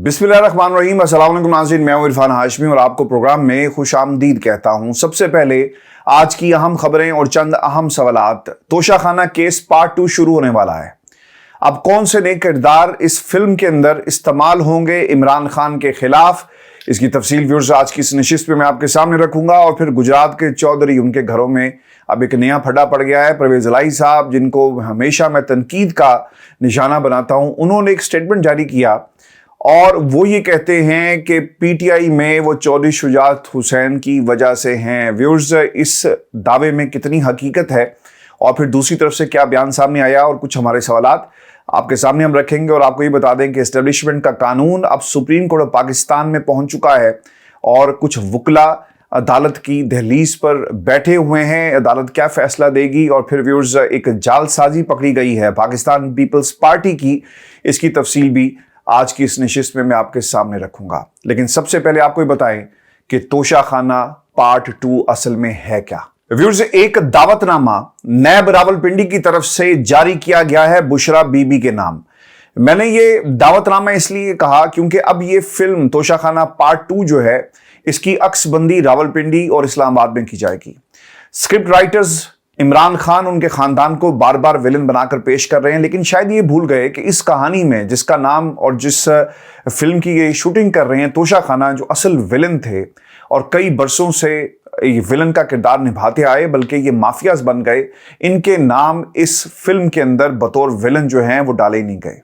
बिस्मिल्लाहिर्रहमानिर्रहीम। अस्सलाम वालेकुम नाज़रीन, मैं हूं इरफान हाशमी और आपको प्रोग्राम में खुश आमदीद कहता हूं। सबसे पहले आज की अहम खबरें और चंद अहम सवालात। तोशाखाना केस पार्ट 2 शुरू होने वाला है। अब कौन से नए किरदार इस फिल्म के अंदर इस्तेमाल होंगे इमरान खान के खिलाफ, इसकी तफसील व्यूअर्स आज की इस नशिस्त पे मैं आपके सामने रखूंगा। और फिर गुजरात के चौधरी, उनके घरों में अब एक नया फटा पड़ गया है। परवेज इलाही साहब, जिनको हमेशा मैं तनकीद का निशाना बनाता हूं, उन्होंने एक स्टेटमेंट जारी किया और वो ये कहते हैं कि पीटीआई में वो चौधरी शुजात हुसैन की वजह से हैं। व्यूअर्स, इस दावे में कितनी हकीकत है और फिर दूसरी तरफ से क्या बयान सामने आया, और कुछ हमारे सवालात आपके सामने हम रखेंगे। और आपको ये बता दें कि एस्टेब्लिशमेंट का कानून अब सुप्रीम कोर्ट ऑफ पाकिस्तान में पहुंच चुका है और कुछ वकला अदालत की दहलीज पर बैठे हुए हैं। अदालत क्या फैसला देगी। और फिर व्यूअर्स, एक जालसाजी पकड़ी गई है पाकिस्तान पीपल्स पार्टी की, इसकी तफसील भी आज की इस नशिस्त में मैं आपके सामने रखूंगा। लेकिन सबसे पहले आपको ये बताएं कि तोशाखाना पार्ट 2 असल में है क्या। व्यूअर्स, एक दावतनामा नैब रावलपिंडी की तरफ से जारी किया गया है बुशरा बीबी के नाम। मैंने ये दावतनामा इसलिए कहा क्योंकि अब ये फिल्म तोशाखाना पार्ट 2 जो है, इसकी अक्सबंदी रावलपिंडी और इस्लामाबाद में की जाएगी। स्क्रिप्ट राइटर्स इमरान खान उनके खानदान को बार बार विलन बनाकर पेश कर रहे हैं, लेकिन शायद ये भूल गए कि इस कहानी में जिसका नाम और जिस फिल्म की ये शूटिंग कर रहे हैं, तोशाखाना, जो असल विलन थे और कई बरसों से ये विलन का किरदार निभाते आए, बल्कि ये माफियाज बन गए, इनके नाम इस फिल्म के अंदर बतौर विलन जो हैं वो डाले नहीं गए।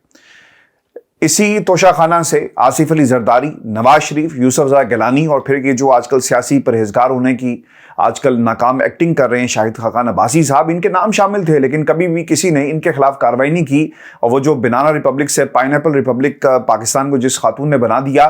इसी तोशाखाना से आसिफ अली जरदारी, नवाज शरीफ, यूसुफ गिलानी और फिर ये जो आजकल सियासी परहेजगार होने की आजकल नाकाम एक्टिंग कर रहे हैं शाहिद खाकान अब्बासी साहब, इनके नाम शामिल थे, लेकिन कभी भी किसी ने इनके खिलाफ कार्रवाई नहीं की। और वो जो बनाना रिपब्लिक से पाइनएप्पल रिपब्लिक पाकिस्तान को जिस खातून ने बना दिया,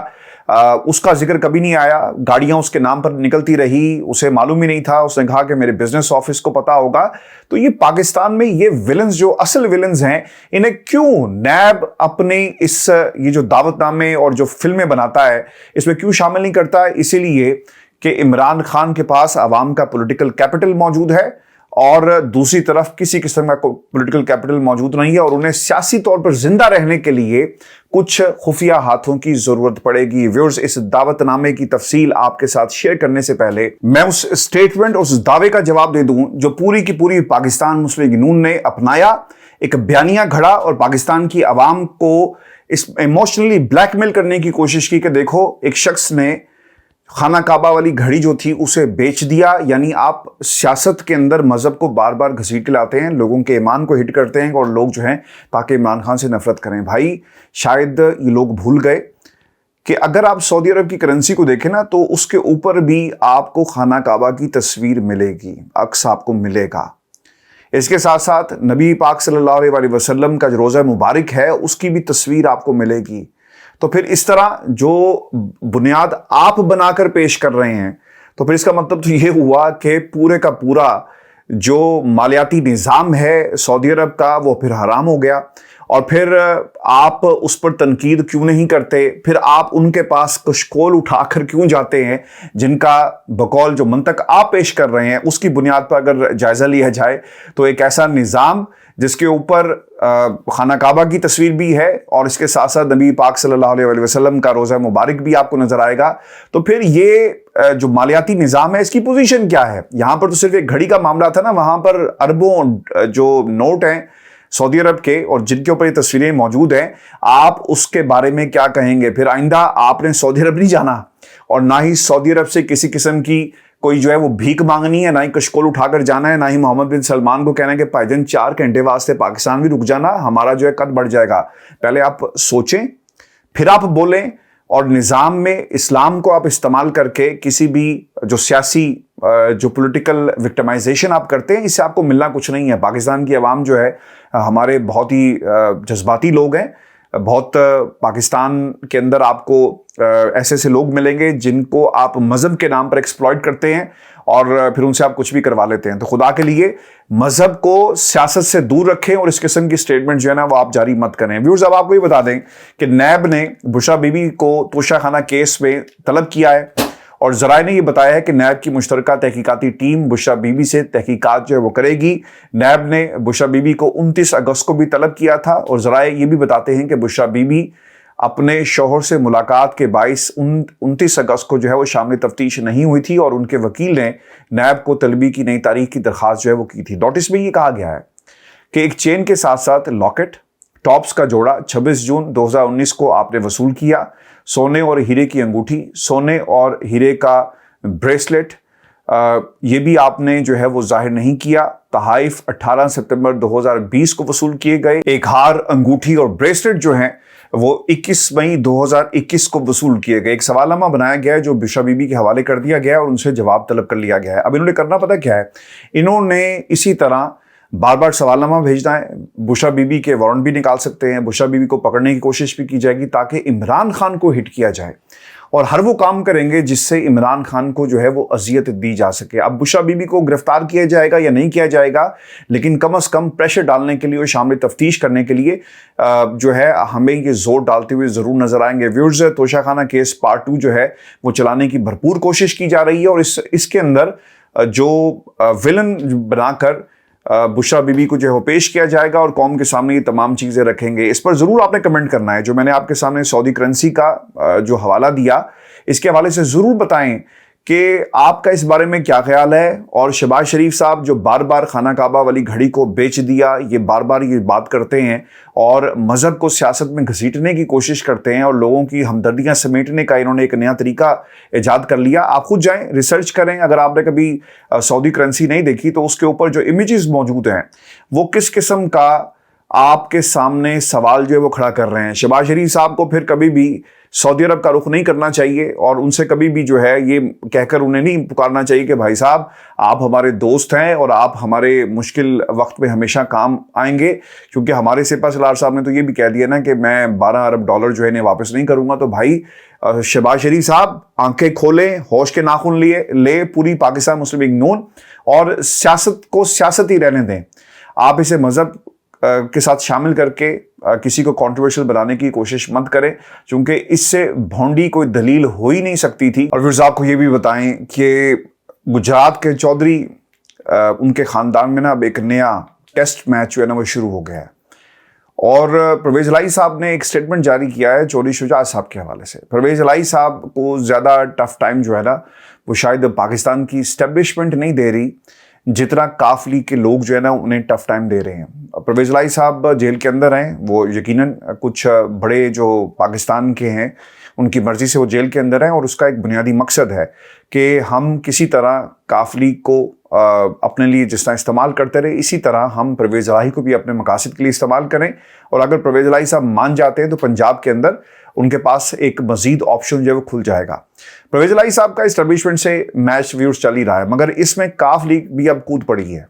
उसका जिक्र कभी नहीं आया। गाड़ियां उसके नाम पर निकलती रही, उसे मालूम ही नहीं था। उसने कहा कि मेरे बिजनेस ऑफिस को पता होगा। तो ये पाकिस्तान में ये विलन्स, जो असल विलन्स हैं, इन्हें क्यों नैब अपने ये जो दावतनामे और जो फिल्में बनाता है इसमें क्यों शामिल नहीं करता है? इसीलिए कि इमरान खान के पास आवाम का पॉलिटिकल कैपिटल मौजूद है और दूसरी तरफ किसी किस्म का पॉलिटिकल कैपिटल मौजूद नहीं है, और उन्हें सियासी तौर पर जिंदा रहने के लिए कुछ खुफिया हाथों की जरूरत पड़ेगी। व्यूअर्स, इस दावतनामे की तफसील आपके साथ शेयर करने से पहले मैं उस स्टेटमेंट, उस दावे का जवाब दे दूं जो पूरी की पूरी पाकिस्तान मुस्लिम लीग नून ने अपनाया, एक बयानिया घड़ा और पाकिस्तान की आवाम को इस इमोशनली ब्लैकमेल करने की कोशिश की कि देखो, एक शख्स ने खाना काबा वाली घड़ी जो थी उसे बेच दिया। यानी आप सियासत के अंदर मजहब को बार बार घसीट के लाते हैं, लोगों के ईमान को हिट करते हैं और लोग जो हैं ताकि इमरान खान से नफरत करें। भाई, शायद ये लोग भूल गए कि अगर आप सऊदी अरब की करेंसी को देखें ना, तो उसके ऊपर भी आपको खाना काबा की तस्वीर मिलेगी, अक्स आपको मिलेगा। इसके साथ साथ नबी पाक सल्लल्लाहु अलैहि वसल्लम का जो रोज़ा मुबारक है उसकी भी तस्वीर आपको मिलेगी। तो फिर इस तरह जो बुनियाद आप बनाकर पेश कर रहे हैं, तो फिर इसका मतलब तो ये हुआ कि पूरे का पूरा जो मालियाती निज़ाम है सऊदी अरब का वो फिर हराम हो गया। और फिर आप उस पर तनकीद क्यों नहीं करते? फिर आप उनके पास कशकोल उठाकर क्यों जाते हैं जिनका बकौल जो मंतक आप पेश कर रहे हैं उसकी बुनियाद पर अगर जायज़ा लिया जाए तो एक ऐसा निज़ाम जिसके ऊपर खाना काबा की तस्वीर भी है और इसके साथ साथ नबी पाक सल्लल्लाहु अलैहि वसल्लम का रोज़ा मुबारक भी आपको नजर आएगा, तो फिर ये जो मालियाती निज़ाम है इसकी पोजीशन क्या है? यहाँ पर तो सिर्फ एक घड़ी का मामला था ना, वहाँ पर अरबों जो नोट हैं सऊदी अरब के और जिनके ऊपर ये तस्वीरें मौजूद हैं, आप उसके बारे में क्या कहेंगे? फिर आइंदा आपने सऊदी अरब नहीं जाना और ना ही सऊदी अरब से किसी किस्म की कोई जो है वो भीख मांगनी है, ना ही कशकोल उठाकर जाना है, ना ही मोहम्मद बिन सलमान को कहना है कि भाईजान 4 घंटे वास्ते पाकिस्तान भी रुक जाना, हमारा जो है कद बढ़ जाएगा। पहले आप सोचें फिर आप बोलें। और निज़ाम में इस्लाम को आप इस्तेमाल करके किसी भी जो सियासी जो पॉलिटिकल विक्टिमाइजेशन आप करते हैं, इससे आपको मिलना कुछ नहीं है। पाकिस्तान की आवाम जो है, हमारे बहुत ही जज्बाती लोग हैं। बहुत पाकिस्तान के अंदर आपको ऐसे ऐसे लोग मिलेंगे जिनको आप मजहब के नाम पर एक्सप्लॉइट करते हैं और फिर उनसे आप कुछ भी करवा लेते हैं। तो खुदा के लिए मजहब को सियासत से दूर रखें और इस किस्म की स्टेटमेंट जो है ना वो आप जारी मत करें। व्यूअर्स, अब आपको ये बता दें कि नैब ने बुशरा बीबी को तोशाखाना केस में तलब किया है और ज़राए ने यह बताया है कि नैब की मुश्तरका तहकीकाती टीम बुशरा बीबी से तहकीकात जो है वो करेगी। नैब ने बुशरा बीबी को 29 अगस्त को भी तलब किया था और ज़राए ये भी बताते हैं कि बुशरा बीबी اپنے شوہر سے ملاقات کے باعث 29 اگست کو جو ہے وہ شامل تفتیش نہیں ہوئی تھی اور ان کے وکیل نے نیب کو طلبی کی نئی تاریخ کی درخواست جو ہے وہ کی تھی۔ نوٹس میں یہ کہا گیا ہے کہ ایک چین کے ساتھ ساتھ لاکٹ ٹاپس کا جوڑا 26 جون 2019 کو آپ نے وصول کیا، سونے اور ہیرے کی انگوٹھی، سونے اور ہیرے کا بریسلٹ یہ بھی آپ نے جو ہے وہ ظاہر نہیں کیا۔ تحائف 18 ستمبر 2020 کو وصول کیے گئے۔ ایک ہار، انگوٹھی اور بریسلٹ جو ہیں وہ 21 مئی 2021 کو وصول کیے گئے۔ ایک سوال نامہ بنایا گیا ہے جو بشرا بی بی کے حوالے کر دیا گیا ہے اور ان سے جواب طلب کر لیا گیا ہے۔ اب انہوں نے کرنا پتہ کیا ہے، انہوں نے اسی طرح بار بار سوال نامہ بھیجنا ہے، بشرا بی بی کے وارنٹ بھی نکال سکتے ہیں، بشرا بی بی کو پکڑنے کی کوشش بھی کی جائے گی تاکہ عمران خان کو ہٹ کیا جائے، اور ہر وہ کام کریں گے جس سے عمران خان کو جو ہے وہ اذیت دی جا سکے۔ اب بشرا بی بی کو گرفتار کیا جائے گا یا نہیں کیا جائے گا، لیکن کم از کم پریشر ڈالنے کے لیے اور شامل تفتیش کرنے کے لیے جو ہے ہمیں یہ زور ڈالتے ہوئے ضرور نظر آئیں گے۔ ویورز، توشہ خانہ کیس پارٹ 2 جو ہے وہ چلانے کی بھرپور کوشش کی جا رہی ہے، اور اس کے اندر جو ولن بنا کر بشرا بی بی کو جو ہے وہ پیش کیا جائے گا اور قوم کے سامنے یہ تمام چیزیں رکھیں گے۔ اس پر ضرور آپ نے کمنٹ کرنا ہے۔ جو میں نے آپ کے سامنے سعودی کرنسی کا جو حوالہ دیا، اس کے حوالے سے ضرور بتائیں کہ آپ کا اس بارے میں کیا خیال ہے، اور شہباز شریف صاحب جو بار بار خانہ کعبہ والی گھڑی کو بیچ دیا، یہ بار بار یہ بات کرتے ہیں اور مذہب کو سیاست میں گھسیٹنے کی کوشش کرتے ہیں اور لوگوں کی ہمدردیاں سمیٹنے کا انہوں نے ایک نیا طریقہ ایجاد کر لیا۔ آپ خود جائیں، ریسرچ کریں۔ اگر آپ نے کبھی سعودی کرنسی نہیں دیکھی تو اس کے اوپر جو امیجز موجود ہیں وہ کس قسم کا آپ کے سامنے سوال جو ہے وہ کھڑا کر رہے ہیں۔ شہباز شریف صاحب کو پھر کبھی بھی سعودی عرب کا رخ نہیں کرنا چاہیے اور ان سے کبھی بھی جو ہے یہ کہہ کر انہیں نہیں پکارنا چاہیے کہ بھائی صاحب آپ ہمارے دوست ہیں اور آپ ہمارے مشکل وقت میں ہمیشہ کام آئیں گے، کیونکہ ہمارے سپہ سالار صاحب نے تو یہ بھی کہہ دیا نا کہ میں 12 ارب ڈالر جو ہے انہیں واپس نہیں کروں گا۔ تو بھائی شہباز شریف صاحب آنکھیں کھولیں، ہوش کے ناخن لے پوری پاکستان مسلم لیگ نون، اور سیاست کو سیاست ہی رہنے دیں۔ آپ اسے مذہب کے ساتھ شامل کر کے کسی کو کنٹروورشل بنانے کی کوشش مت کریں، چونکہ اس سے بھونڈی کوئی دلیل ہو ہی نہیں سکتی تھی۔ اور پھر آپ کو یہ بھی بتائیں کہ گجرات کے چودھری ان کے خاندان میں نا اب ایک نیا ٹیسٹ میچ جو ہے نا وہ شروع ہو گیا ہے، اور پرویز الہی صاحب نے ایک سٹیٹمنٹ جاری کیا ہے چودھری شجاعت صاحب کے حوالے سے۔ پرویز الہی صاحب کو زیادہ ٹف ٹائم جو ہے نا وہ شاید پاکستان کی اسٹیبلشمنٹ نہیں دے رہی جتنا کاف لیگ کے لوگ جو ہے نا انہیں ٹف ٹائم دے رہے ہیں۔ پرویز الہی صاحب جیل کے اندر ہیں، وہ یقیناً کچھ بڑے جو پاکستان کے ہیں ان کی مرضی سے وہ جیل کے اندر ہیں، اور اس کا ایک بنیادی مقصد ہے کہ ہم کسی طرح کاف لیگ کو اپنے لیے جس طرح استعمال کرتے رہے، اسی طرح ہم پرویز الہی کو بھی اپنے مقاصد کے لیے استعمال کریں۔ اور اگر پرویز الہی صاحب مان جاتے ہیں تو پنجاب کے اندر ان کے پاس ایک مزید آپشن جو ہے وہ کھل جائے گا۔ پرویز الہی صاحب کا اسٹیبلشمنٹ سے میچ ویورز چل ہی رہا ہے، مگر اس میں کاف لیگ بھی اب کود پڑی ہے،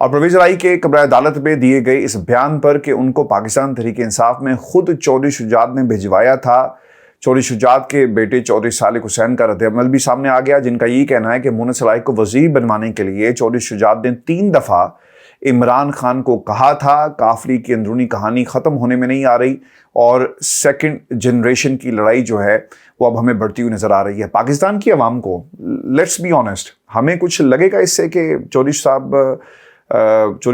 اور پرویز الہی کے قبرۂ عدالت میں دیے گئے اس بیان پر کہ ان کو پاکستان تحریک انصاف میں خود چودھری شجاعت نے بھجوایا تھا، چودھری شجاعت کے بیٹے چودھری صالح حسین کا رد عمل بھی سامنے آ گیا، جن کا یہ کہنا ہے کہ مونس الہی کو وزیر بنوانے کے لیے چودھری شجاعت نے 3 دفعہ عمران خان کو کہا تھا۔ کاف لیگ کی اندرونی کہانی ختم ہونے میں نہیں آ رہی، اور سیکنڈ جنریشن کی لڑائی جو ہے وہ اب ہمیں بڑھتی ہوئی نظر آ رہی ہے۔ پاکستان کی عوام کو لیٹس بی آنیسٹ، ہمیں کچھ لگے گا اس سے کہ چودھری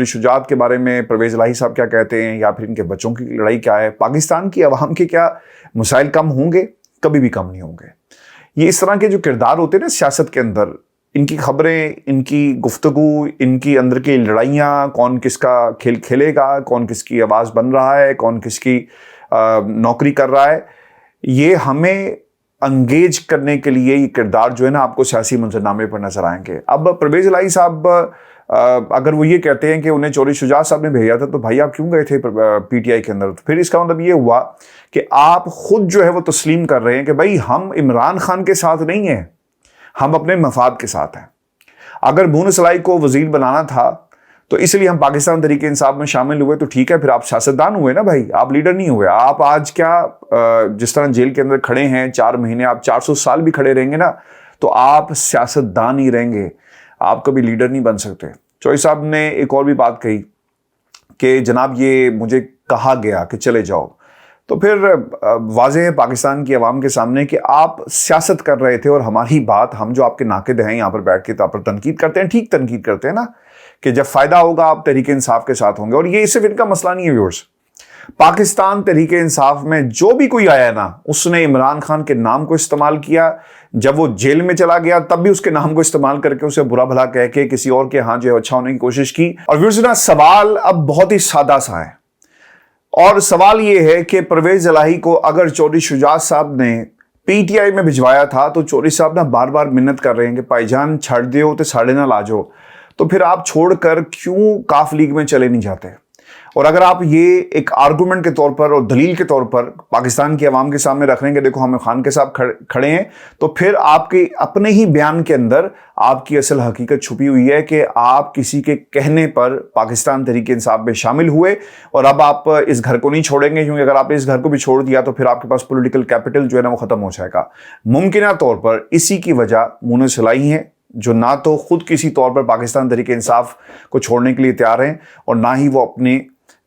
شجاعت کے بارے میں پرویز الہی صاحب کیا کہتے ہیں یا پھر ان کے بچوں کی لڑائی کیا ہے؟ پاکستان کی عوام کے کیا مسائل کم ہوں گے؟ کبھی بھی کم نہیں ہوں گے۔ یہ اس طرح کے جو کردار ہوتے ہیں نا سیاست کے اندر، ان کی خبریں، ان کی گفتگو، ان کی اندر کی لڑائیاں، کون کس کا کھیل کھیلے گا، کون کس کی آواز بن رہا ہے، کون کس کی نوکری کر رہا ہے، یہ ہمیں انگیج کرنے کے لیے یہ کردار جو ہے نا آپ کو سیاسی منظرنامے پر نظر آئیں گے۔ اب پرویز الہی صاحب اگر وہ یہ کہتے ہیں کہ انہیں چودھری شجاعت صاحب نے بھیجا تھا تو بھائی آپ کیوں گئے تھے پی ٹی آئی کے اندر؟ پھر اس کا مطلب یہ ہوا کہ آپ خود جو ہے وہ تسلیم کر رہے ہیں کہ بھائی ہم عمران خان کے ساتھ نہیں ہیں، ہم اپنے مفاد کے ساتھ ہیں۔ اگر مونس الہی کو وزیر بنانا تھا تو اس لیے ہم پاکستان تحریک انصاف میں شامل ہوئے، تو ٹھیک ہے، پھر آپ سیاستدان ہوئے نا بھائی، آپ لیڈر نہیں ہوئے۔ آپ آج کیا جس طرح جیل کے اندر کھڑے ہیں 4 مہینے، آپ 400 سال بھی کھڑے رہیں گے نا تو آپ سیاستدان ہی رہیں گے، آپ کبھی لیڈر نہیں بن سکتے۔ چوہدری صاحب نے ایک اور بھی بات کہی کہ جناب یہ مجھے کہا گیا کہ چلے جاؤ، تو پھر واضح ہے پاکستان کی عوام کے سامنے کہ آپ سیاست کر رہے تھے، اور ہماری بات، ہم جو آپ کے ناقد ہیں یہاں پر بیٹھ کے تو آپ پر تنقید کرتے ہیں، ٹھیک تنقید کرتے ہیں نا، کہ جب فائدہ ہوگا آپ تحریک انصاف کے ساتھ ہوں گے۔ اور یہ صرف ان کا مسئلہ نہیں ہے ویورز، पाकिस्तान तहरीक इंसाफ में जो भी कोई आया ना, उसने इमरान खान के नाम को इस्तेमाल किया। जब वो जेल में चला गया तब भी उसके नाम को इस्तेमाल करके उसे बुरा भला कह के किसी और के यहाँ जो है अच्छा होने की कोशिश की। और व्यूअर्स ना, सवाल अब बहुत ही सादा सा है, और सवाल ये है कि परवेज इलाही को अगर चौधरी शुजात साहब ने पीटीआई में भिजवाया था तो चौधरी साहब ना बार बार मिन्नत कर रहे हैं कि भाईजान छड़ दियो तो साढ़े ना लाजो, तो फिर आप छोड़कर क्यों काफ लीग में चले नहीं जाते। और अगर आप ये एक आर्गुमेंट के तौर पर और दलील के तौर पर पाकिस्तान की आवाम के सामने रख रहे हैं कि देखो हम खान के साथ खड़े हैं, तो फिर आपके अपने ही बयान के अंदर आपकी असल हकीकत छुपी हुई है कि आप किसी के कहने पर पाकिस्तान तहरीक इंसाफ में शामिल हुए और अब आप इस घर को नहीं छोड़ेंगे, क्योंकि अगर आपने इस घर को भी छोड़ दिया तो फिर आपके पास पॉलिटिकल कैपिटल जो है ना वो खत्म हो जाएगा। मुमकिन तौर पर इसी की वजह मुनस इलाही है, जो ना तो खुद किसी तौर पर पाकिस्तान तहरीक इंसाफ को छोड़ने के लिए तैयार हैं और ना ही वो अपने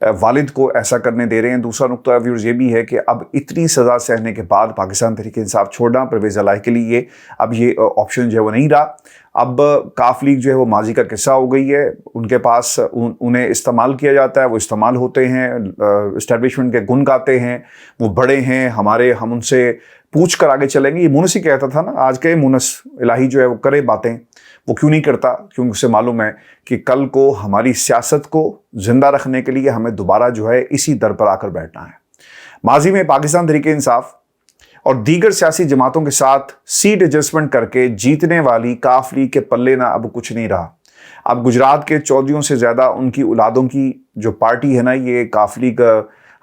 वालिद को ऐसा करने दे रहे हैं। दूसरा नुकता व्यूअर्स ये भी है कि अब इतनी सज़ा सहने के बाद पाकिस्तान तहरीक इंसाफ छोड़ना परवेज इलाही के लिए अब ये ऑप्शन जो है वो नहीं रहा। अब काफ लीग जो है वो माजी का किस्सा हो गई है, उनके पास उन्हें इस्तेमाल किया जाता है, वो इस्तेमाल होते हैं, इस्टेब्लिशमेंट के गुण गाते हैं, वो बड़े हैं हमारे, हम उनसे पूछ कर आगे चलेंगे। ये मुनस ही कहता था ना, आज के मुनस इलाही जो है वो करे बातें, वो क्यों नहीं करता, क्योंकि उसे मालूम है कि कल को हमारी सियासत को जिंदा रखने के लिए हमें दोबारा जो है इसी दर पर आकर बैठना है। माजी में पाकिस्तान तहरीक इंसाफ और दीगर सियासी जमातों के साथ सीट एडजस्टमेंट करके जीतने वाली काफ लीग के पल्ले ना अब कुछ नहीं रहा। अब गुजरात के चौधरियों से ज़्यादा उनकी औलादों की जो पार्टी है ना, ये काफ लीग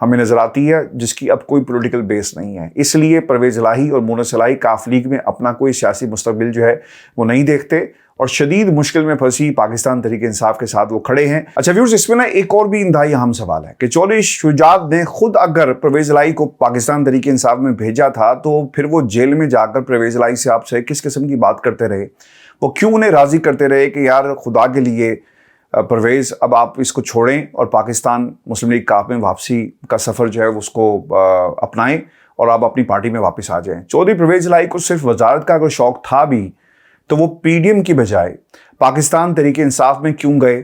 हमें नजर आती है, जिसकी अब कोई पॉलिटिकल बेस नहीं है। इसलिए परवेज इलाही और मुनस इलाही काफ लीग में अपना कोई सियासी मुस्तकबिल जो है वो नहीं देखते और शदीद मुश्किल में फंसी पाकिस्तान तहरीक इंसाफ के साथ वो खड़े हैं। अच्छा व्यूअर्स, इसमें ना एक और भी इंतहाई अहम सवाल है कि चौधरी शुजात ने खुद अगर परवेज इलाही को पाकिस्तान तहरीक इंसाफ में भेजा था तो फिर वो जेल में जाकर परवेज इलाही से आपसे किस किस्म की बात करते रहे, वो क्यों उन्हें राजी करते रहे कि यार खुदा के लिए परवेज अब आप इसको छोड़ें और पाकिस्तान मुस्लिम लीग काफ में वापसी का सफ़र जो है उसको अपनाएं और आप अपनी पार्टी में वापस आ जाएं। चौधरी परवेज इलाही को सिर्फ वजारत का अगर शौक था भी तो वो पीडीएम की बजाय पाकिस्तान तहरीक इंसाफ में क्यों गए।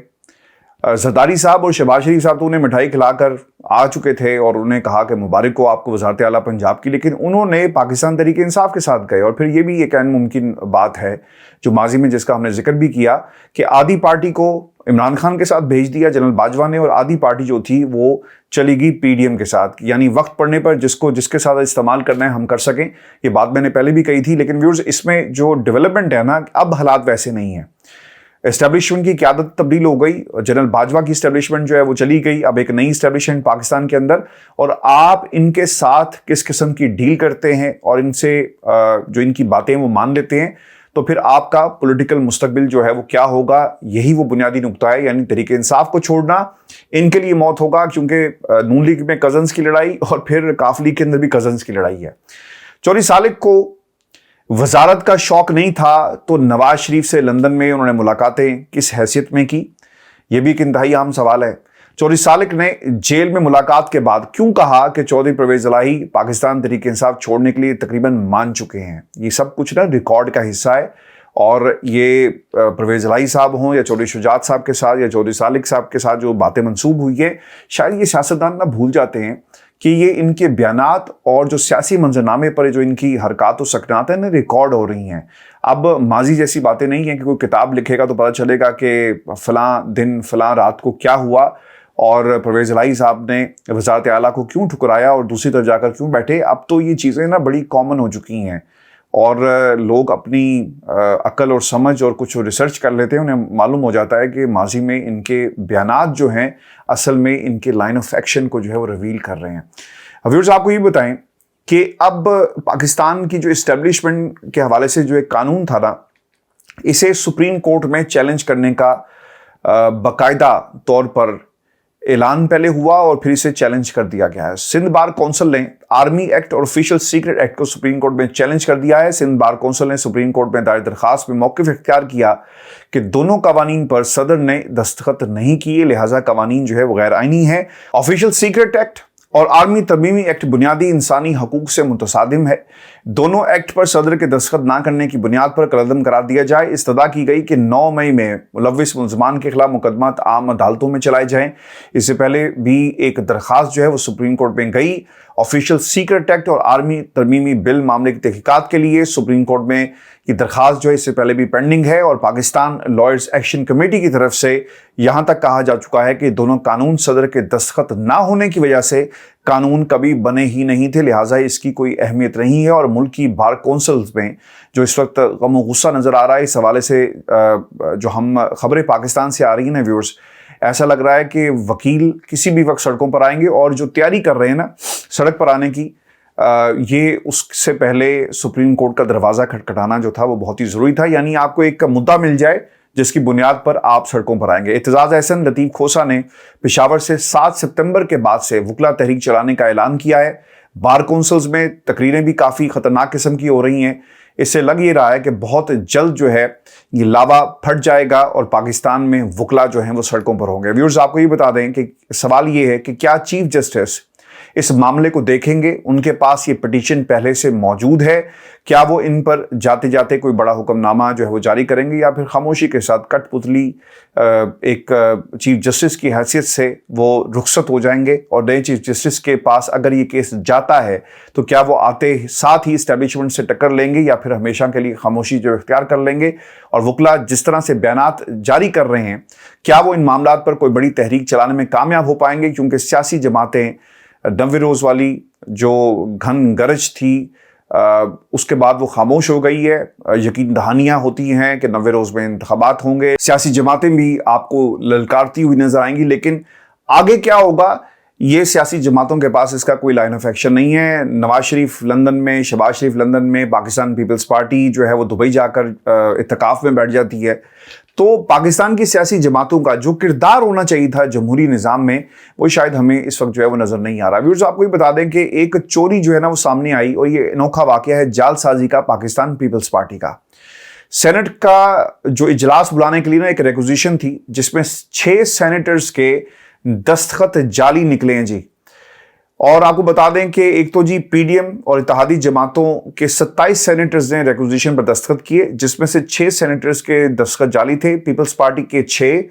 जरदारी साहब और शहबाज शरीफ साहब तो उन्हें मिठाई खिलाकर आ चुके थे और उन्हें कहा कि मुबारक हो आपको वज़ारत आला पंजाब की, लेकिन उन्होंने पाकिस्तान तहरीक इंसाफ के साथ गए। और फिर ये भी एक मुमकिन बात है जो माजी में जिसका हमने जिक्र भी किया कि आधी पार्टी को इमरान खान के साथ भेज दिया जनरल बाजवा ने और आधी पार्टी जो थी वो चली गई पीडीएम के साथ, यानी वक्त पड़ने पर जिसके साथ इस्तेमाल करना है हम कर सकें। ये बात मैंने पहले भी कही थी, लेकिन व्यूअर्स इसमें जो डेवलपमेंट है ना, अब हालात वैसे नहीं है। एस्टेब्लिशमेंट की क़यादत तब्दील हो गई, जनरल बाजवा की एस्टेब्लिशमेंट जो है वो चली गई, अब एक नई एस्टेब्लिशमेंट पाकिस्तान के अंदर, और आप इनके साथ किस किस्म की डील करते हैं और इनसे जो इनकी बातें वो मान लेते हैं, तो फिर आपका पॉलिटिकल मुस्तकबिल जो है वो क्या होगा, यही वो बुनियादी नुकता है। यानी तहरीक इंसाफ को छोड़ना इनके लिए मौत होगा, क्योंकि नून लीग में कजन्स की लड़ाई और फिर काफ लीग के अंदर भी कजन्स की लड़ाई है। चौधरी सालिक को वजारत का शौक नहीं था तो नवाज शरीफ से लंदन में उन्होंने मुलाकातें किस हैसियत में की, यह भी एक इंतहाई अहम सवाल है। चौधरी सालिक ने जेल में मुलाकात के बाद क्यों कहा कि चौधरी परवेज इलाही पाकिस्तान तहरीक इंसाफ छोड़ने के लिए तकरीबन मान चुके हैं। ये सब कुछ ना रिकॉर्ड का हिस्सा है, और ये परवेज इलाही साहब हों या चौधरी शुजात साहब के साथ या चौधरी सालिक साहब के साथ जो बातें मंसूब हुई है, शायद ये सियासतदान ना भूल जाते हैं कि ये इनके बयानात और जो सियासी मंजरनामे पर जो इनकी हरकत और सकनात हैं रिकॉर्ड हो रही हैं। अब माजी जैसी बातें नहीं हैं कि कोई किताब लिखेगा तो पता चलेगा कि फ़लाँ दिन फ़लाँ रात को क्या हुआ और परवेज इलाही साहब ने वज़ारत आला को क्यों ठुकराया और दूसरी तरफ जाकर क्यों बैठे। अब तो ये चीज़ें ना बड़ी कॉमन हो चुकी हैं और लोग अपनी अक्ल और समझ और कुछ रिसर्च कर लेते हैं, उन्हें मालूम हो जाता है कि माजी में इनके बयानात जो हैं असल में इनके लाइन ऑफ एक्शन को जो है वो रिवील कर रहे हैं। व्यूअर्स, आपको ये बताएं कि अब पाकिस्तान की जो इस्टेब्लिशमेंट के हवाले से जो एक कानून था ना, इसे सुप्रीम कोर्ट में चैलेंज करने का बाकायदा तौर पर ऐलान पहले हुआ और फिर इसे चैलेंज कर दिया गया है। सिंध बार कौंसिल ने आर्मी एक्ट और ऑफिशियल सीक्रेट एक्ट को सुप्रीम कोर्ट में चैलेंज कर दिया है। सिंध बार कौंसिल ने सुप्रीम कोर्ट में दायर दरखास्त में मौक़िफ़ इख्तियार किया कि दोनों कवानीन पर सदर ने दस्तखत नहीं किए, लिहाजा कवानीन जो है वो गैर आइनी है। ऑफिशियल सीक्रेट एक्ट और आर्मी तरमीमी एक्ट बुनियादी इंसानी हकूक से मुतसादिम है। दोनों एक्ट पर सदर के दस्तखत ना करने की बुनियाद पर कलअदम करार दिया जाए। इस्तदा की गई कि 9 मई में मुलव्विस मुलजमान के खिलाफ मुकदमा आम अदालतों में चलाए जाएं। इससे पहले भी एक दरख्वास्त जो है वो सुप्रीम कोर्ट में गई। ऑफिशियल सीक्रेट एक्ट और आर्मी तरमीमी बिल मामले की तहकीकात के लिए सुप्रीम कोर्ट में ये दरख्वास्त जो है इससे पहले भी पेंडिंग है और पाकिस्तान लॉयर्स एक्शन कमेटी की तरफ से यहां तक कहा जा चुका है कि दोनों कानून सदर के दस्तखत ना होने की वजह से कानून कभी बने ही नहीं थे, लिहाजा इसकी कोई अहमियत नहीं है। और मुल्क की बार कौंसल्स में जो इस वक्त गम गुस्सा नजर आ रहा है, इस हवाले से जो हम खबरें पाकिस्तान से आ रही हैं व्यूअर्स, ऐसा लग रहा है कि वकील किसी भी वक्त सड़कों पर आएंगे और जो तैयारी कर रहे हैं ना सड़क पर आने की, ये उससे पहले सुप्रीम कोर्ट का दरवाज़ा खटखटाना जो था वो बहुत ही ज़रूरी था। यानी आपको एक मुद्दा मिल जाए जिसकी बुनियाद पर आप सड़कों पर आएंगे। एतजाज़ अहसन लतीफ़ खोसा ने पेशावर से 7 सितंबर के बाद से वकला तहरीक चलाने का ऐलान किया है। बार कौंसल्स में तकरीरें भी काफ़ी ख़तरनाक किस्म की हो रही हैं। इससे लग ये रहा है कि बहुत जल्द जो है ये लावा फट जाएगा और पाकिस्तान में वकला जो हैं वो सड़कों पर होंगे। व्यूअर्स, आपको ये बता दें कि सवाल ये है कि क्या चीफ जस्टिस इस मामले को देखेंगे, उनके पास ये पिटीशन पहले से मौजूद है, क्या वो इन पर जाते जाते कोई बड़ा हुक्मनामा जो है वो जारी करेंगे या फिर खामोशी के साथ कठपुतली एक चीफ जस्टिस की हैसियत से वो रुखसत हो जाएंगे और नए चीफ जस्टिस के पास अगर ये केस जाता है तो क्या वो आते साथ ही इस्टेब्लिशमेंट से टक्कर लेंगे या फिर हमेशा के लिए खामोशी जो इख्तियार कर लेंगे। और वकला जिस तरह से बयानात जारी कर रहे हैं, क्या वो इन मामलात पर कोई बड़ी तहरीक चलाने में कामयाब हो पाएंगे, क्योंकि सियासी जमातें 90 रोज़ वाली जो घन गरज थी उसके बाद वो खामोश हो गई है। यकीन दहानियाँ होती हैं कि 90 रोज़ में इंतखाबात होंगे, सियासी जमातें भी आपको ललकारती हुई नजर आएंगी, लेकिन आगे क्या होगा ये सियासी जमातों के पास इसका कोई लाइन ऑफ एक्शन नहीं है। नवाज शरीफ लंदन में, शहबाज शरीफ लंदन में, पाकिस्तान पीपल्स पार्टी जो है वो दुबई जाकर इत्तेकाफ में बैठ जाती है। तो पाकिस्तान की सियासी जमातों का जो किरदार होना चाहिए था जमहूरी निज़ाम में, वो शायद हमें इस वक्त जो है वो नज़र नहीं आ रहा। व्यूअर्स, आपको ये बता दें कि एक चोरी जो है ना वो सामने आई और ये अनोखा वाकया है जालसाजी का पाकिस्तान पीपल्स पार्टी का। सेनेट का जो इजलास बुलाने के लिए ना एक रिक्विजिशन थी जिसमें 6 सेनेटर्स के दस्तखत जाली निकले हैं जी। और आपको बता दें कि एक तो जी पीडीएम और इत्तेहादी जमातों के 27 सेनेटर्स ने रिक्विजिशन पर दस्तखत किए, जिसमें से 6 सेनेटर्स के दस्तखत जाली थे। पीपल्स पार्टी के 6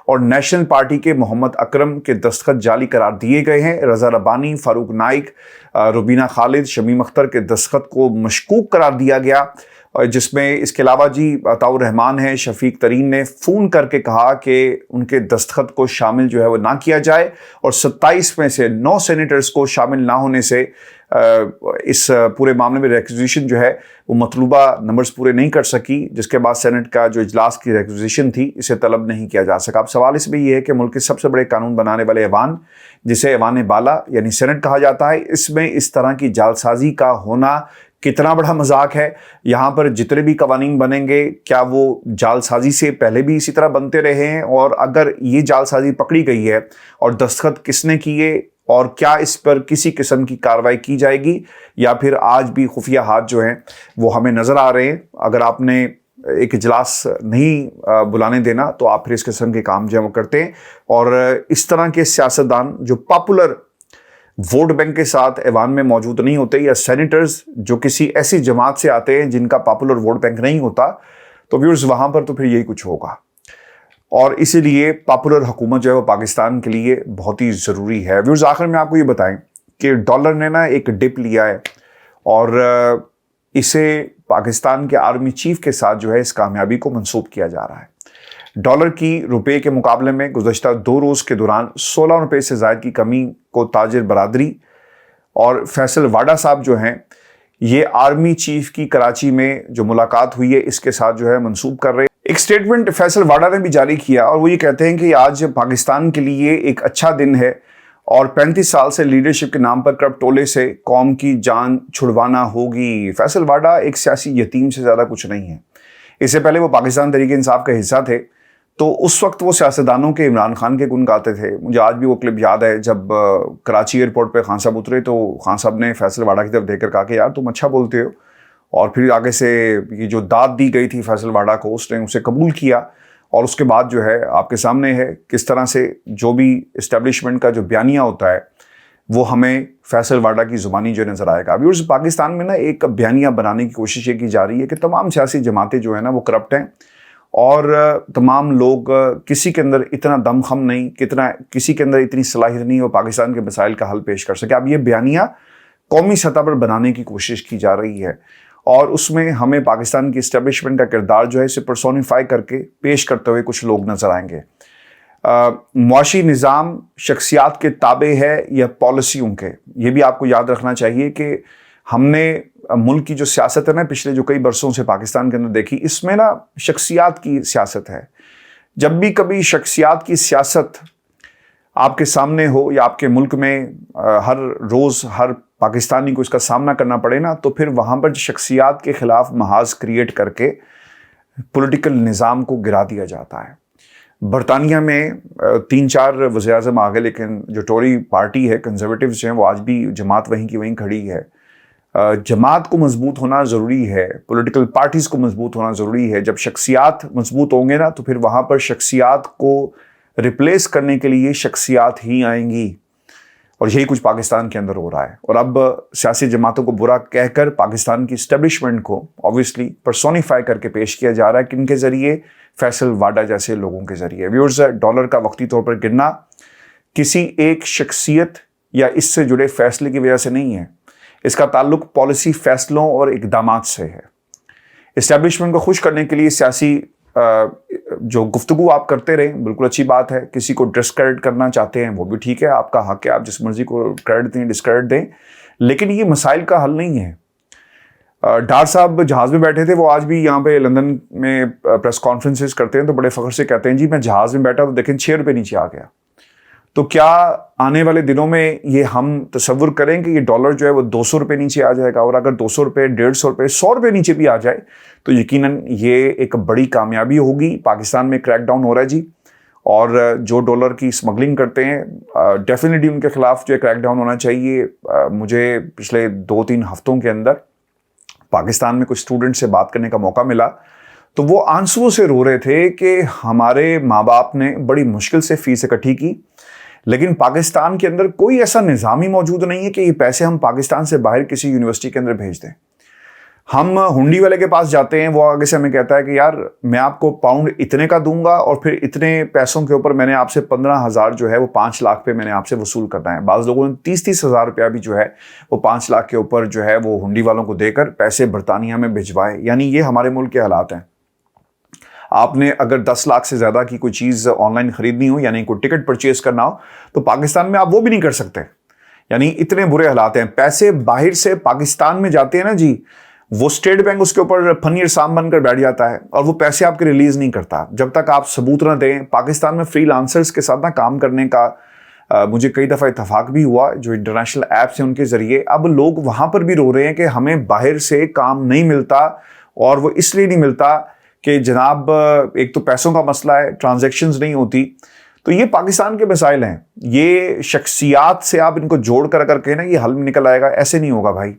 और नेशनल पार्टी के मोहम्मद अकरम के दस्तखत जाली करार दिए गए हैं। रजा रब्बानी, फारूक नाइक, रुबीना खालिद, शमीम अख्तर के दस्तखत को मशकूक करार दिया गया, जिसमें इसके अलावा जी अताउर रहमान है, शफीक तरीन ने फ़ोन करके कहा कि उनके दस्तखत को शामिल जो है वो ना किया जाए और 27 में से 9 सेनेटर्स को शामिल ना होने से इस पूरे मामले में रिक्विजिशन जो है वो मतलूबा नंबर्स पूरे नहीं कर सकी, जिसके बाद सेनेट का जो इजलास की रिक्विजिशन थी इसे तलब नहीं किया जा सका। अब सवाल इसमें यह है कि मुल्क के सबसे बड़े कानून बनाने वाले ऐवान, जिसे ऐवान बाला यानी सेनेट कहा जाता है, इसमें इस तरह की जालसाजी का होना कितना बड़ा मजाक है। यहाँ पर जितने भी कवानीन बनेंगे क्या वो जालसाजी से पहले भी इसी तरह बनते रहे हैं, और अगर ये जालसाजी पकड़ी गई है और दस्तखत किसने किए और क्या इस पर किसी किस्म की कार्रवाई की जाएगी, या फिर आज भी खुफिया हाथ जो हैं वो हमें नज़र आ रहे हैं। अगर आपने एक इजलास नहीं बुलाने देना तो आप फिर इस किस्म के काम जो करते हैं, और इस तरह के सियासतदान जो पॉपुलर वोट बैंक के साथ ऐवान में मौजूद नहीं होते, या सेनेटर्स जो किसी ऐसी जमात से आते हैं जिनका पॉपुलर वोट बैंक नहीं होता, तो व्यूअर्स वहाँ पर तो फिर यही कुछ होगा। और इसीलिए पॉपुलर हुकूमत जो है वो पाकिस्तान के लिए बहुत ही ज़रूरी है। व्यूअर्स, आखिर में आपको ये बताएं कि डॉलर ने ना एक डिप लिया है और इसे पाकिस्तान के आर्मी चीफ के साथ जो है इस कामयाबी को मंसूब किया जा रहा है। डॉलर की रुपए के मुकाबले में गुज़श्ता 2 रोज़ के दौरान 16 रुपये से ज़ायद की कमी को ताजिर बरादरी और फैसल वाडा साहब जो हैं ये आर्मी चीफ की कराची में जो मुलाकात हुई है इसके साथ जो है मंसूब कर रहे हैं। एक स्टेटमेंट फैसल वाडा ने भी जारी किया और वो ये कहते हैं कि आज पाकिस्तान के लिए एक अच्छा दिन है और 35 साल से लीडरशिप के नाम पर करप्टोले से कौम की जान छुड़वाना होगी। फैसल वाडा एक सियासी यतीम से ज़्यादा कुछ नहीं है। इससे पहले वो पाकिस्तान तहरीक इंसाफ का हिस्सा थे, तो उस वक्त वो सियासतदानों के इमरान खान के गुण गाते थे। मुझे आज भी वो क्लिप याद है जब कराची एयरपोर्ट पे खान साहब उतरे तो खान साहब ने फैसल वाडा की तरफ देखकर कहा कि यार तुम अच्छा बोलते हो, और फिर आगे से ये जो दाद दी गई थी फैसल वाडा को उसने उसे कबूल किया, और उसके बाद जो है आपके सामने है किस तरह से जो भी इस्टेब्लिशमेंट का जो बयानिया होता है وہ ہمیں فیصل واڈا کی زبانی جو نظر آئے گا. ابھی اور پاکستان میں نا ایک بیانیہ بنانے کی کوشش یہ کی جا رہی ہے کہ تمام سیاسی جماعتیں جو ہیں نا وہ کرپٹ ہیں اور تمام لوگ کسی کے اندر اتنا دم خم نہیں, کسی کے اندر اتنی صلاحیت نہیں وہ پاکستان کے مسائل کا حل پیش کر سکے. اب یہ بیانیہ قومی سطح پر بنانے کی کوشش کی جا رہی ہے اور اس میں ہمیں پاکستان کی اسٹیبلشمنٹ کا کردار جو ہے اسے پرسونیفائی کر کے پیش کرتے ہوئے کچھ لوگ نظر آئیں گے. معاشی نظام شخصیات کے تابع ہے یا پالیسیوں کے؟ یہ بھی آپ کو یاد رکھنا چاہیے کہ ہم نے ملک کی جو سیاست ہے نا پچھلے جو کئی برسوں سے پاکستان کے اندر دیکھی, اس میں نا شخصیات کی سیاست ہے. جب بھی کبھی شخصیات کی سیاست آپ کے سامنے ہو یا آپ کے ملک میں ہر روز ہر پاکستانی کو اس کا سامنا کرنا پڑے نا, تو پھر وہاں پر شخصیات کے خلاف محاذ کریٹ کر کے پولیٹیکل نظام کو گرا دیا جاتا ہے. برطانیہ میں 3-4 وزیر اعظم آ گئے, لیکن جو ٹوری پارٹی ہے, کنزرویٹیوز جو ہیں, وہ آج بھی جماعت وہیں کی وہیں کھڑی ہے. جماعت کو مضبوط ہونا ضروری ہے, پولیٹیکل پارٹیز کو مضبوط ہونا ضروری ہے. جب شخصیات مضبوط ہوں گے نا تو پھر وہاں پر شخصیات کو ریپلیس کرنے کے لیے شخصیات ہی آئیں گی, اور یہی کچھ پاکستان کے اندر ہو رہا ہے. اور اب سیاسی جماعتوں کو برا کہہ کر پاکستان کی اسٹیبلشمنٹ کو obviously پرسونیفائی کر کے پیش کیا جا رہا ہے. کن کے ذریعے؟ فیصل واڈا جیسے لوگوں کے ذریعے. ویورز, ڈالر کا وقتی طور پر گرنا کسی ایک شخصیت یا اس سے جڑے فیصلے کی وجہ سے نہیں ہے, اس کا تعلق پالیسی فیصلوں اور اقدامات سے ہے. اسٹیبلشمنٹ کو خوش کرنے کے لیے سیاسی جو گفتگو آپ کرتے رہیں بالکل اچھی بات ہے. کسی کو ڈسکریڈٹ کرنا چاہتے ہیں وہ بھی ٹھیک ہے, آپ کا حق ہے, آپ جس مرضی کو کریڈٹ دیں ڈسکریڈٹ دیں, لیکن یہ مسائل کا حل نہیں ہے. ڈار صاحب جہاز میں بیٹھے تھے, وہ آج بھی یہاں پہ لندن میں پریس کانفرنسز کرتے ہیں تو بڑے فخر سے کہتے ہیں جی میں جہاز میں بیٹھا تو دیکھیں 6 روپے نیچے آ گیا. تو کیا آنے والے دنوں میں یہ ہم تصور کریں کہ یہ ڈالر جو ہے وہ 200 روپے نیچے آ جائے گا؟ اور اگر 200 روپے 150 روپے 100 روپے نیچے بھی آ جائے تو یقیناً یہ ایک بڑی کامیابی ہوگی. پاکستان میں کریک ڈاؤن ہو رہا ہے جی, اور جو ڈالر کی اسمگلنگ کرتے ہیں ڈیفینیٹلی ان کے خلاف جو ہے کریک ڈاؤن ہونا چاہیے. مجھے پچھلے 2-3 ہفتوں کے اندر پاکستان میں کچھ اسٹوڈنٹ سے بات کرنے کا موقع ملا تو وہ آنسوؤں سے رو رہے تھے کہ ہمارے ماں باپ نے بڑی مشکل سے فیس اکٹھی کی, لیکن پاکستان کے اندر کوئی ایسا نظام ہی موجود نہیں ہے کہ یہ پیسے ہم پاکستان سے باہر کسی یونیورسٹی کے اندر بھیج دیں. ہم ہنڈی والے کے پاس جاتے ہیں, وہ آگے سے ہمیں کہتا ہے کہ یار میں آپ کو پاؤنڈ اتنے کا دوں گا اور پھر اتنے پیسوں کے اوپر میں نے آپ سے 15,000 جو ہے وہ 5 لاکھ پہ میں نے آپ سے وصول کرنا ہے. بعض لوگوں نے 30 ہزار روپیہ بھی جو ہے وہ 5 لاکھ کے اوپر جو ہے وہ ہنڈی والوں کو دے کر پیسے برطانیہ میں بھجوائے. یعنی یہ ہمارے ملک کے حالات ہیں. آپ نے اگر 10 لاکھ سے زیادہ کی کوئی چیز آن لائن خریدنی ہو, یعنی کوئی ٹکٹ پرچیز کرنا ہو, تو پاکستان میں آپ وہ بھی نہیں کر سکتے. یعنی اتنے برے حالات ہیں. پیسے باہر سے پاکستان میں جاتے ہیں نا جی, وہ اسٹیٹ بینک اس کے اوپر پنیر سام بن کر بیٹھ جاتا ہے اور وہ پیسے آپ کے ریلیز نہیں کرتا جب تک آپ ثبوت نہ دیں. پاکستان میں فری لانسرز کے ساتھ نہ کام کرنے کا مجھے کئی دفعہ اتفاق بھی ہوا, جو انٹرنیشنل ایپس ہیں ان کے ذریعے. اب لوگ وہاں پر بھی رو رہے ہیں کہ ہمیں باہر سے کام نہیں ملتا, اور وہ اس لیے نہیں ملتا کہ جناب ایک تو پیسوں کا مسئلہ ہے, ٹرانزیکشنز نہیں ہوتی. تو یہ پاکستان کے مسائل ہیں. یہ شخصیات سے آپ ان کو جوڑ کر اگر کہیں نا یہ حل نکل آئے گا, ایسے نہیں ہوگا بھائی.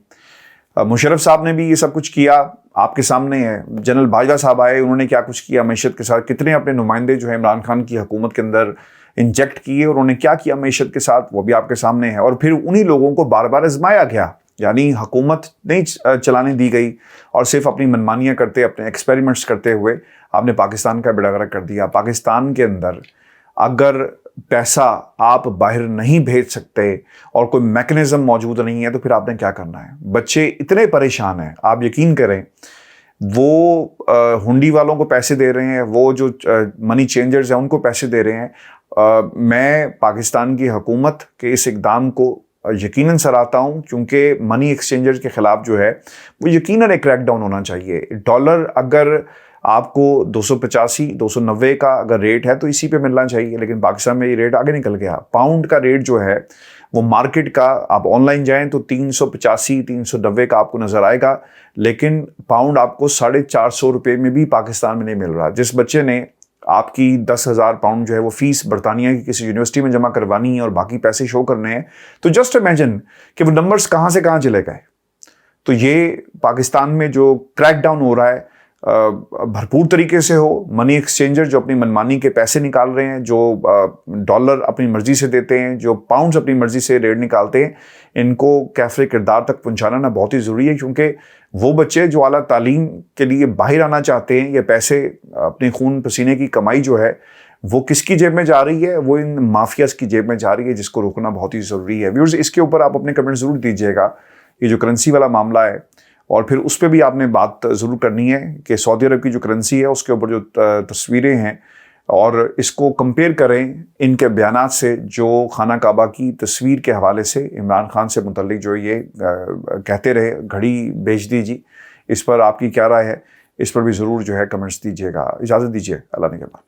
مشرف صاحب نے بھی یہ سب کچھ کیا, آپ کے سامنے ہے. جنرل باجوہ صاحب آئے, انہوں نے کیا کچھ کیا معیشت کے ساتھ, کتنے اپنے نمائندے جو ہیں عمران خان کی حکومت کے اندر انجیکٹ کیے, اور انہوں نے کیا کیا معیشت کے ساتھ, وہ بھی آپ کے سامنے ہے. اور پھر انہی لوگوں کو بار بار آزمایا گیا, یعنی حکومت نہیں چلانے دی گئی اور صرف اپنی منمانیاں کرتے, اپنے ایکسپیریمنٹس کرتے ہوئے آپ نے پاکستان کا بیڑا غرق کر دیا. پاکستان کے اندر اگر پیسہ آپ باہر نہیں بھیج سکتے اور کوئی میکنزم موجود نہیں ہے تو پھر آپ نے کیا کرنا ہے؟ بچے اتنے پریشان ہیں, آپ یقین کریں. وہ ہنڈی والوں کو پیسے دے رہے ہیں, وہ جو منی چینجرز ہیں ان کو پیسے دے رہے ہیں. میں پاکستان کی حکومت کے اس اقدام کو یقیناً سراہتا ہوں, کیونکہ منی ایکسچینجر کے خلاف جو ہے وہ یقیناً ایک کریک ڈاؤن ہونا چاہیے. ڈالر اگر آپ کو 285 290 کا اگر ریٹ ہے تو اسی پہ ملنا چاہیے, لیکن پاکستان میں یہ ریٹ آگے نکل گیا. پاؤنڈ کا ریٹ جو ہے وہ مارکیٹ کا, آپ آن لائن جائیں تو 385 390 کا آپ کو نظر آئے گا, لیکن پاؤنڈ آپ کو 450 روپے میں بھی پاکستان میں نہیں مل رہا. جس بچے نے آپ کی 10,000 پاؤنڈ جو ہے وہ فیس برطانیہ کی کسی یونیورسٹی میں جمع کروانی ہے اور باقی پیسے شو کرنے ہیں, تو جسٹ امیجن کہ وہ نمبرز کہاں سے کہاں چلے گئے. تو یہ پاکستان میں جو کریک ڈاؤن ہو رہا ہے بھرپور طریقے سے ہو. منی ایکسچینجر جو اپنی منمانی کے پیسے نکال رہے ہیں، جو ڈالر اپنی مرضی سے دیتے ہیں، جو پاؤنڈز اپنی مرضی سے ریٹ نکالتے ہیں، ان کو کیفر کردار تک پہنچانا نا بہت ہی ضروری ہے. کیونکہ وہ بچے جو اعلیٰ تعلیم کے لیے باہر آنا چاہتے ہیں، یہ پیسے اپنے خون پسینے کی کمائی جو ہے وہ کس کی جیب میں جا رہی ہے؟ وہ ان مافیاز کی جیب میں جا رہی ہے، جس کو روکنا بہت ہی ضروری ہے. ویورز، اس کے اوپر آپ اپنے کمنٹ ضرور دیجیے گا. یہ جو کرنسی والا معاملہ ہے، اور پھر اس پہ بھی آپ نے بات ضرور کرنی ہے کہ سعودی عرب کی جو کرنسی ہے اس کے اوپر جو تصویریں ہیں، اور اس کو کمپیئر کریں ان کے بیانات سے جو خانہ کعبہ کی تصویر کے حوالے سے عمران خان سے متعلق جو یہ کہتے رہے گھڑی بیچ دیجیے. اس پر آپ کی کیا رائے ہے؟ اس پر بھی ضرور جو ہے کمنٹس دیجیے گا. اجازت دیجیے، اللہ نگہبان.